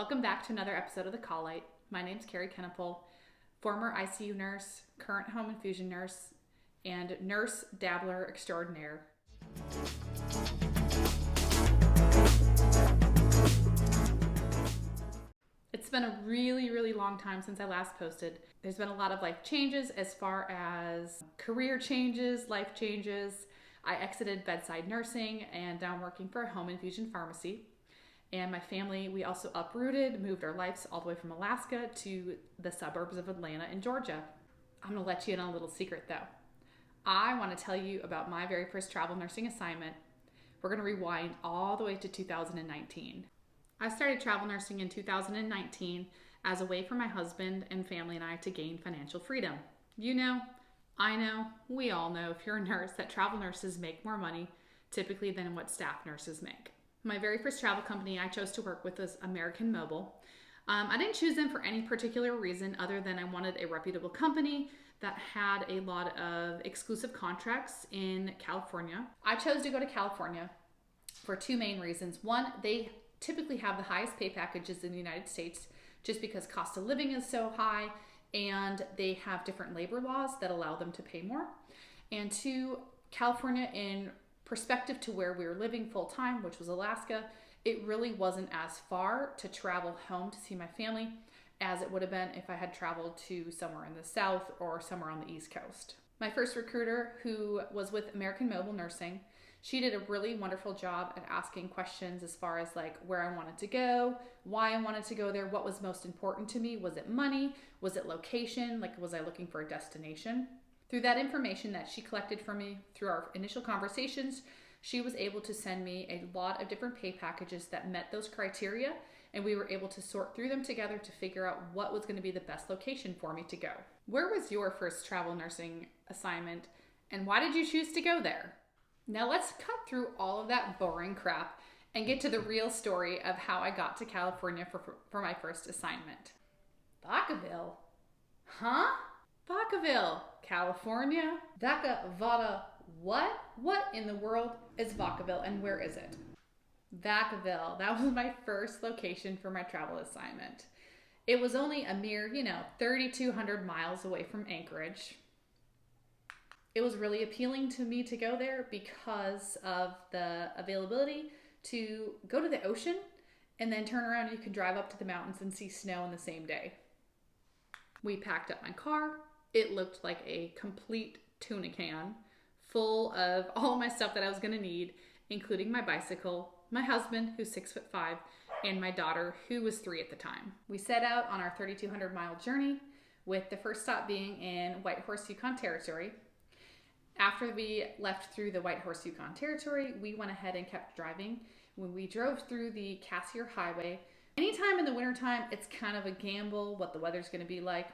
Welcome back to another episode of The Call-Lite. My name's Carrie Kennepole, former ICU nurse, current home infusion nurse, and nurse dabbler extraordinaire. It's been a really long time since I last posted. There's been a lot of life changes as far as career changes, life changes. I exited bedside nursing and now I'm working for a home infusion pharmacy. And my family, we also uprooted, moved our lives all the way from Alaska to the suburbs of Atlanta in Georgia. I'm gonna let you in on a little secret though. I wanna tell you about my very first travel nursing assignment. We're gonna rewind all the way to 2019. I started travel nursing in 2019 as a way for my husband and family and I to gain financial freedom. You know, I know, we all know if you're a nurse that travel nurses make more money typically than what staff nurses make. My very first travel company I chose to work with was American Mobile. I didn't choose them for any particular reason other than I wanted a reputable company that had a lot of exclusive contracts in California. I chose to go to California for two main reasons. One, they typically have the highest pay packages in the United States just because cost of living is so high and they have different labor laws that allow them to pay more. And two, California in perspective to where we were living full time, which was Alaska, it really wasn't as far to travel home to see my family as it would have been if I had traveled to somewhere in the South or somewhere on the East Coast. My first recruiter, who was with American Mobile Nursing, she did a really wonderful job at asking questions as far as like where I wanted to go, why I wanted to go there, what was most important to me. Was it money? Was it location? Like, was I looking for a destination? Through that information that she collected from me through our initial conversations, she was able to send me a lot of different pay packages that met those criteria, and we were able to sort through them together to figure out what was going to be the best location for me to go. Where was your first travel nursing assignment, and why did you choose to go there? Now let's cut through all of that boring crap and get to the real story of how I got to California for my first assignment. Vacaville? Huh? Vacaville, California? Vacaville, what? What in the world is Vacaville and where is it? Vacaville, that was my first location for my travel assignment. It was only a mere, 3,200 miles away from Anchorage. It was really appealing to me to go there because of the availability to go to the ocean and then turn around and you can drive up to the mountains and see snow in the same day. We packed up my car. It looked like a complete tuna can full of all my stuff that I was going to need, including my bicycle, my husband, who's 6'5", and my daughter, who was 3 at the time. We set out on our 3,200 mile journey, with the first stop being in Whitehorse, Yukon Territory. After we left through the Whitehorse, Yukon Territory, we went ahead and kept driving. When we drove through the Cassiar Highway, anytime in the wintertime, it's kind of a gamble what the weather's going to be like.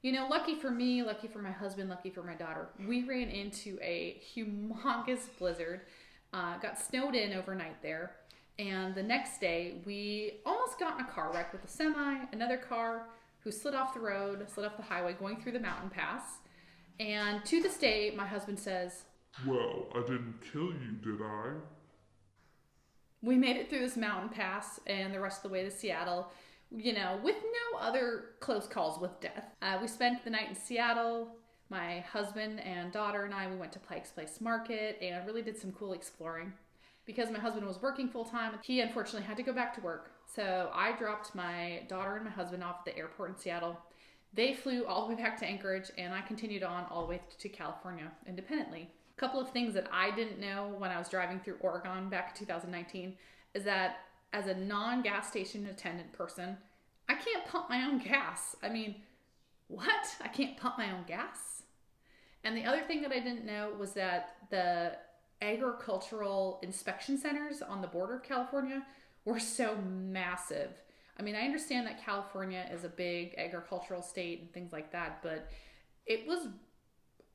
Lucky for me, lucky for my husband, lucky for my daughter, we ran into a humongous blizzard, got snowed in overnight there, and the next day we almost got in a car wreck with a semi, another car who slid off the road, slid off the highway going through the mountain pass. And to this day, my husband says, "Well, I didn't kill you, did I?" We made it through this mountain pass and the rest of the way to Seattle, with no other close calls with death. We spent the night in Seattle. My husband and daughter and I, we went to Pike's Place Market and really did some cool exploring. Because my husband was working full time, he unfortunately had to go back to work. So I dropped my daughter and my husband off at the airport in Seattle. They flew all the way back to Anchorage and I continued on all the way to California independently. A couple of things that I didn't know when I was driving through Oregon back in 2019 is that as a non-gas station attendant person, I can't pump my own gas. I mean, what? I can't pump my own gas? And the other thing that I didn't know was that the agricultural inspection centers on the border of California were so massive. I mean, I understand that California is a big agricultural state and things like that, but it was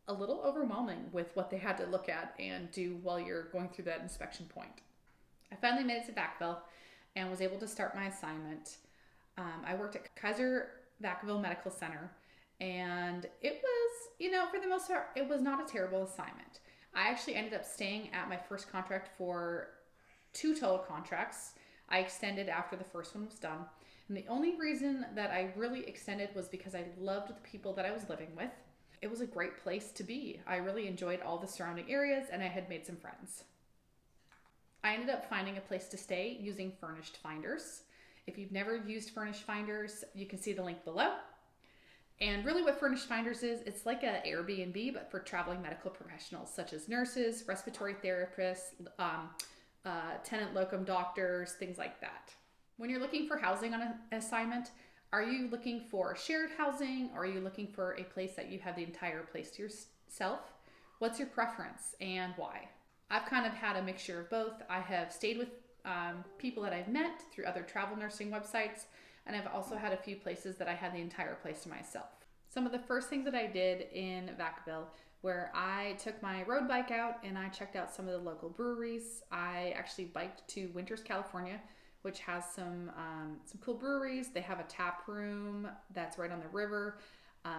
a little overwhelming with what they had to look at and do while you're going through that inspection point. I finally made it to Vacaville and was able to start my assignment. I worked at Kaiser Vacaville Medical Center, and it was, for the most part, it was not a terrible assignment. I actually ended up staying at my first contract for 2 total contracts. I extended after the first one was done. And the only reason that I really extended was because I loved the people that I was living with. It was a great place to be. I really enjoyed all the surrounding areas and I had made some friends. I ended up finding a place to stay using Furnished Finders. If you've never used Furnished Finders, you can see the link below. And really what Furnished Finders is, it's like an Airbnb, but for traveling medical professionals such as nurses, respiratory therapists, tenant locum doctors, things like that. When you're looking for housing on an assignment, are you looking for shared housing or are you looking for a place that you have the entire place to yourself? What's your preference and why? I've kind of had a mixture of both. I have stayed with people that I've met through other travel nursing websites, and I've also had a few places that I had the entire place to myself. Some of the first things that I did in Vacaville, where I took my road bike out and I checked out some of the local breweries. I actually biked to Winters, California, which has some cool breweries. They have a tap room that's right on the river.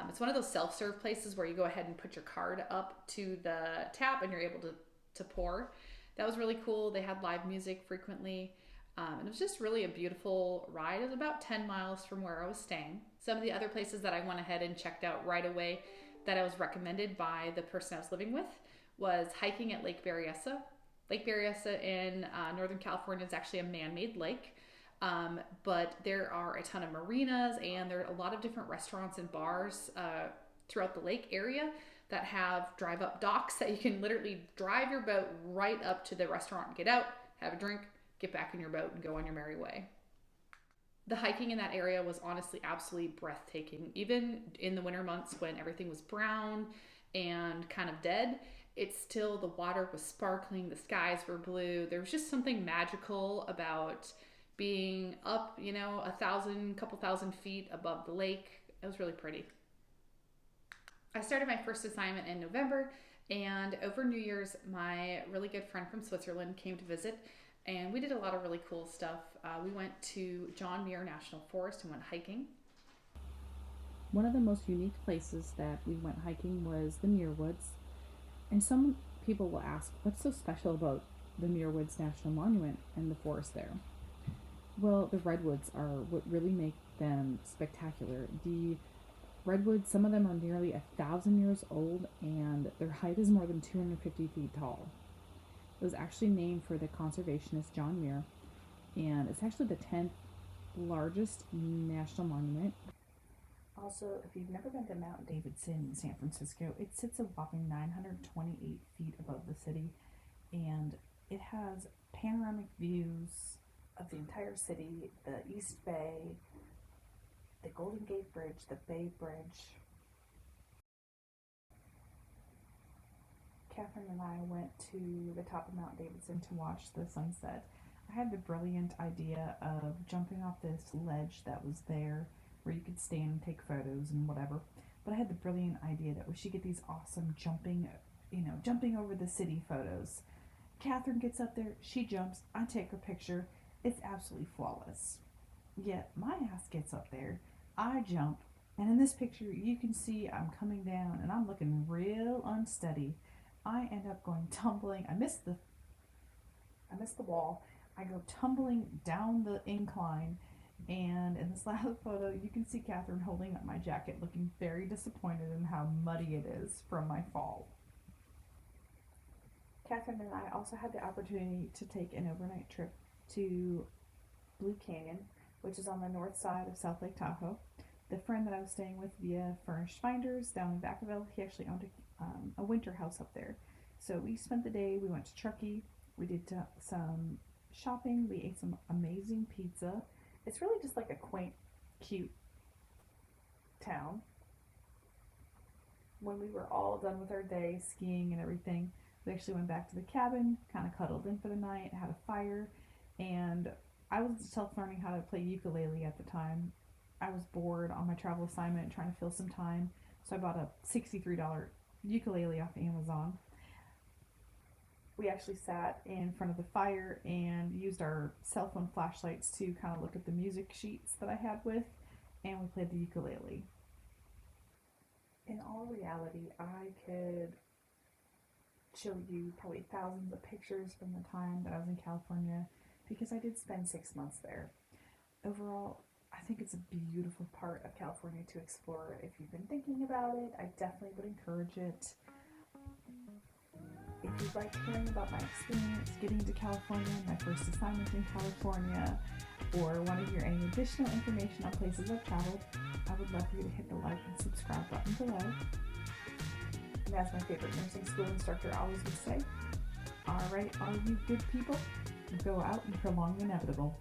It's one of those self-serve places where you go ahead and put your card up to the tap and you're able to pour. That was really cool. They had live music frequently. And it was just really a beautiful ride. It was about 10 miles from where I was staying. Some of the other places that I went ahead and checked out right away that I was recommended by the person I was living with was hiking at Lake Berryessa. Lake Berryessa in Northern California is actually a man-made lake, but there are a ton of marinas and there are a lot of different restaurants and bars throughout the lake area that have drive-up docks that you can literally drive your boat right up to the restaurant, get out, have a drink, get back in your boat, and go on your merry way. The hiking in that area was honestly absolutely breathtaking. Even in the winter months when everything was brown and kind of dead, it's still, the water was sparkling, the skies were blue. There was just something magical about being up, couple thousand feet above the lake. It was really pretty. I started my first assignment in November, and over New Year's, my really good friend from Switzerland came to visit, and we did a lot of really cool stuff. We went to John Muir National Forest and went hiking. One of the most unique places that we went hiking was the Muir Woods. And some people will ask, what's so special about the Muir Woods National Monument and the forest there? Well, the redwoods are what really make them spectacular. The redwoods, some of them are nearly 1,000 years old, and their height is more than 250 feet tall. It was actually named for the conservationist John Muir, and it's actually the 10th largest national monument. Also, if you've never been to Mount Davidson in San Francisco, it sits a whopping 928 feet above the city, and it has panoramic views of the entire city, the East Bay, the Golden Gate Bridge, the Bay Bridge. Catherine and I went to the top of Mount Davidson to watch the sunset. I had the brilliant idea of jumping off this ledge that was there where you could stand and take photos and whatever. But I had the brilliant idea that we should get these awesome jumping over the city photos. Catherine gets up there, she jumps, I take her picture. It's absolutely flawless. Yet my ass gets up there, I jump, and in this picture you can see I'm coming down and I'm looking real unsteady. I end up going tumbling. I miss the wall. I go tumbling down the incline, and in this last photo, you can see Catherine holding up my jacket, looking very disappointed in how muddy it is from my fall. Catherine and I also had the opportunity to take an overnight trip to Blue Canyon, which is on the north side of South Lake Tahoe. The friend that I was staying with via Furnished Finders down in Vacaville, he actually owned a winter house up there. So we spent the day, we went to Truckee, we did some shopping, we ate some amazing pizza. It's really just like a quaint, cute town. When we were all done with our day, skiing and everything, we actually went back to the cabin, kind of cuddled in for the night, had a fire, and I was self-learning how to play ukulele at the time. I was bored on my travel assignment trying to fill some time, so I bought a $63 ukulele off Amazon. We actually sat in front of the fire and used our cell phone flashlights to kind of look at the music sheets that I had with, and we played the ukulele. In all reality, I could show you probably thousands of pictures from the time that I was in California, because I did spend 6 months there. Overall, I think it's a beautiful part of California to explore. If you've been thinking about it, I definitely would encourage it. If you'd like hearing about my experience getting to California, my first assignment in California, or want to hear any additional information on places I've traveled, I would love for you to hit the like and subscribe button below. And as my favorite nursing school instructor always would say, all right, all you good people, go out and prolong the inevitable.